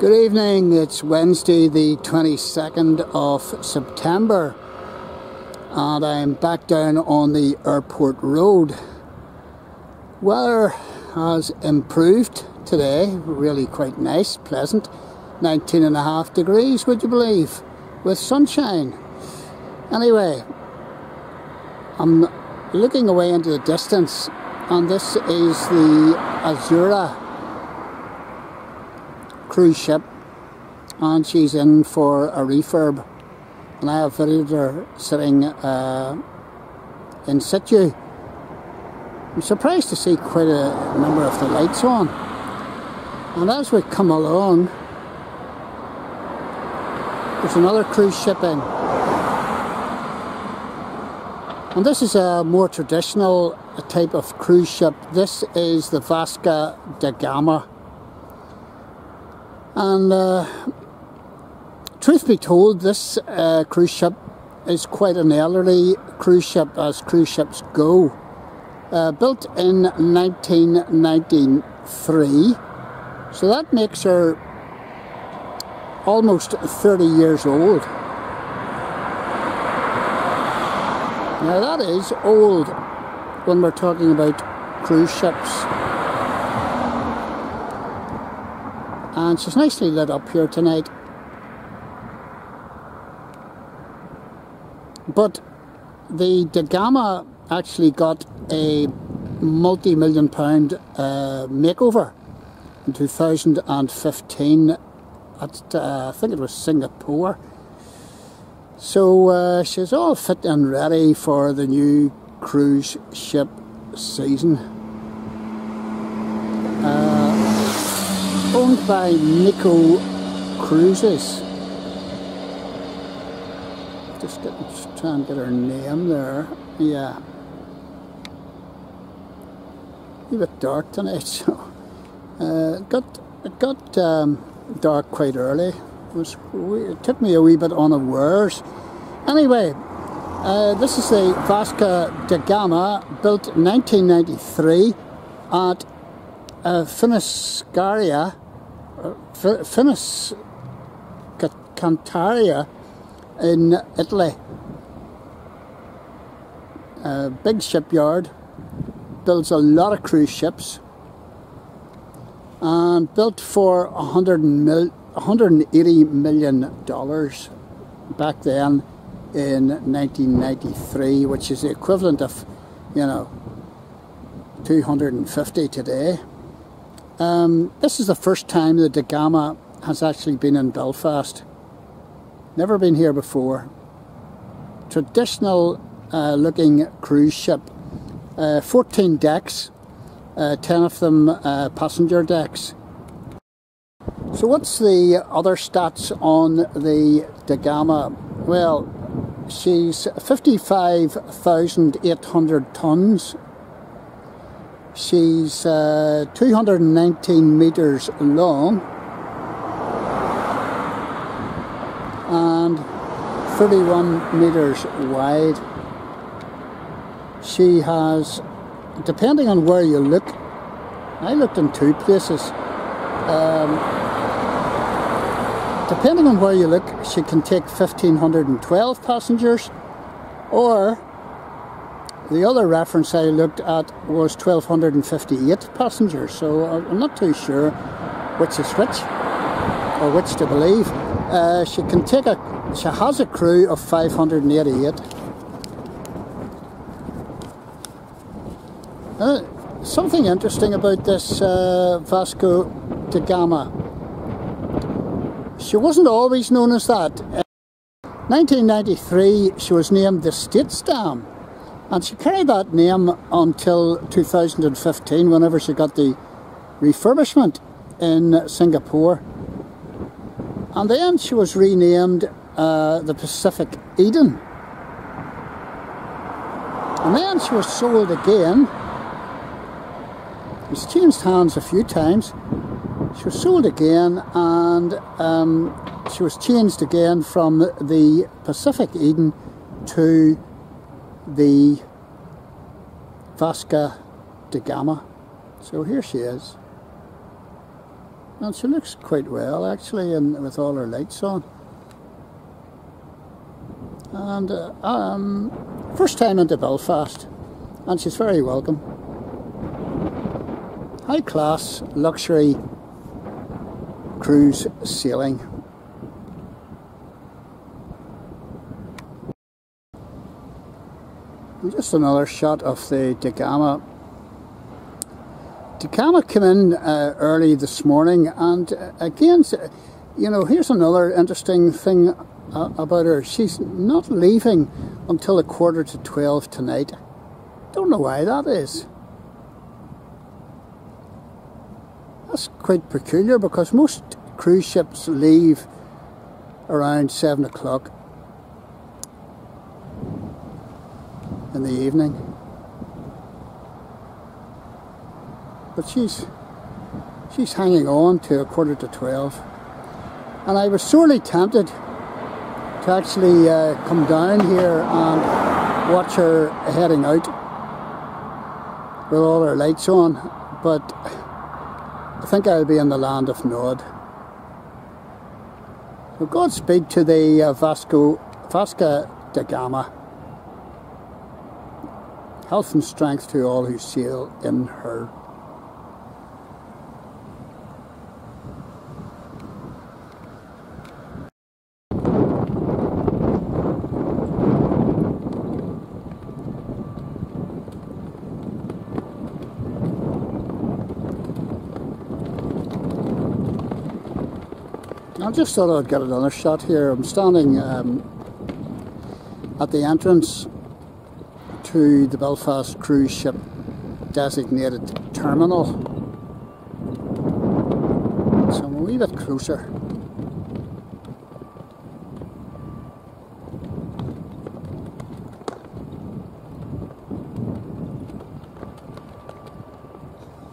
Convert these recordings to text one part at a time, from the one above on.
Good evening, it's Wednesday the 22nd of September and I'm back down on the airport road. Weather has improved today, really quite nice, pleasant, 19.5 degrees, would you believe, with sunshine. Anyway, I'm looking away into the distance and this is the Azura cruise ship and she's in for a refurb and I have videoed her sitting in situ. I'm surprised to see quite a number of the lights on, and as we come along there's another cruise ship in, and this is a more traditional type of cruise ship. This is the Vasco da Gama. And truth be told, this cruise ship is quite an elderly cruise ship, as cruise ships go. Built in 1993, so that makes her almost 30 years old. Now that is old when we're talking about cruise ships. And she's nicely lit up here tonight. But the Da Gama actually got a multi-million pound makeover in 2015 at I think it was Singapore. So she's all fit and ready for the new cruise ship season. Owned by Nico Cruises. Just try and get her name there. Yeah. A bit dark tonight, so it got dark quite early. It took me a wee bit unawares. Anyway, this is the Vasco da Gama, built in 1993 at Fincantieri in Italy. Big shipyard, builds a lot of cruise ships, and built for $180 million back then in 1993, which is the equivalent of, you know, 250 today. This is the first time the Da Gama has actually been in Belfast. Never been here before. Traditional looking cruise ship. 14 decks, 10 of them passenger decks. So what's the other stats on the Da Gama? Well, she's 55,800 tons. She's 219 meters long and 31 meters wide. She has, depending on where you look, I looked in two places. Depending on where you look, she can take 1,512 passengers, or the other reference I looked at was 1,258 passengers, so I'm not too sure which is which, or which to believe. She has a crew of 588. Something interesting about this Vasco da Gama. She wasn't always known as that. In 1993 she was named the Statendam. And she carried that name until 2015, whenever she got the refurbishment in Singapore. And then she was renamed the Pacific Eden. And then she was sold again. She's changed hands a few times. She was sold again, and she was changed again from the Pacific Eden to the Vasco da Gama. So here she is. And she looks quite well actually, and with all her lights on. And first time into Belfast, and she's very welcome. High class luxury cruise sailing. And just another shot of the Da Gama. Da Gama came in early this morning, and again, you know, here's another interesting thing about her. She's not leaving until 11:45 tonight. Don't know why that is. That's quite peculiar, because most cruise ships leave around 7 o'clock in the evening. But she's hanging on to 11:45, and I was sorely tempted to actually come down here and watch her heading out with all her lights on, but I think I'll be in the land of Nod. So Godspeed to the Vasco da Gama. Health and strength to all who sail in her. I just thought I'd get another shot here. I'm standing at the entrance to the Belfast cruise ship designated terminal. So I'm a wee bit closer.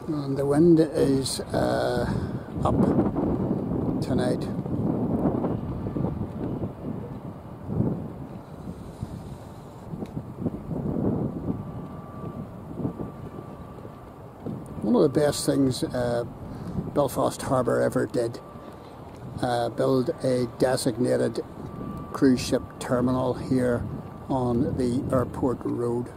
And the wind is up tonight. One of the best things Belfast Harbour ever did, build a designated cruise ship terminal here on the airport road,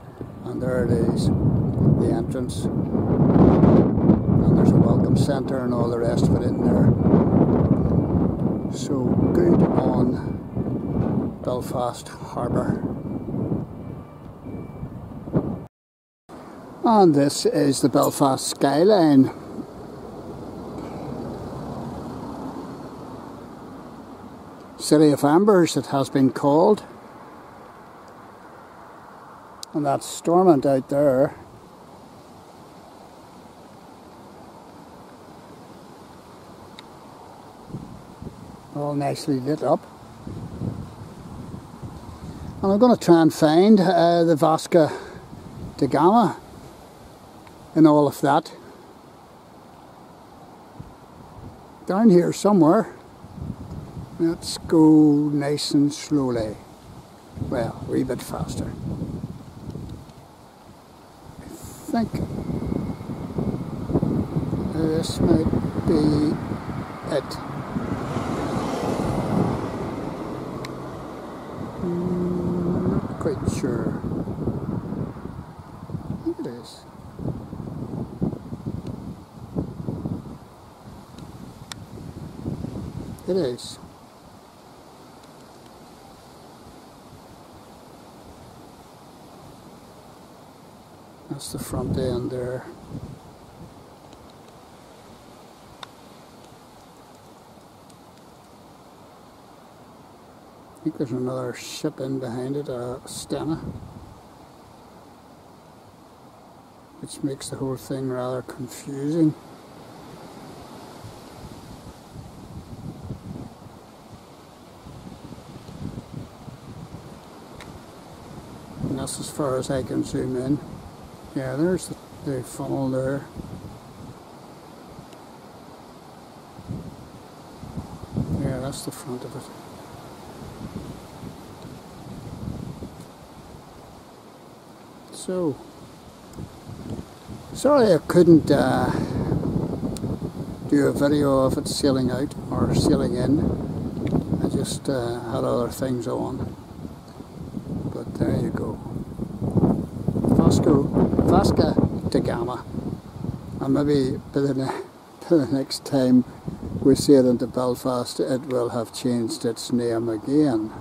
and there it is, the entrance, and there's a welcome centre and all the rest of it in there. So good on Belfast Harbour. And this is the Belfast skyline. City of Embers, it has been called. And that's Stormont out there. All nicely lit up. And I'm going to try and find the Vasco da Gama in all of that. Down here somewhere. Let's go nice and slowly. Well, a wee bit faster. I think this might be it. Not quite sure. I think it is. It is. That's the front end there. I think there's another ship in behind it, a Stena, which makes the whole thing rather confusing. And that's as far as I can zoom in. Yeah, there's the funnel there. Yeah, that's the front of it. So, sorry I couldn't do do a video of it sailing out or sailing in. I just had other things on. But there you go. Vasco da Gama. And maybe by the next time we sail into Belfast, it will have changed its name again.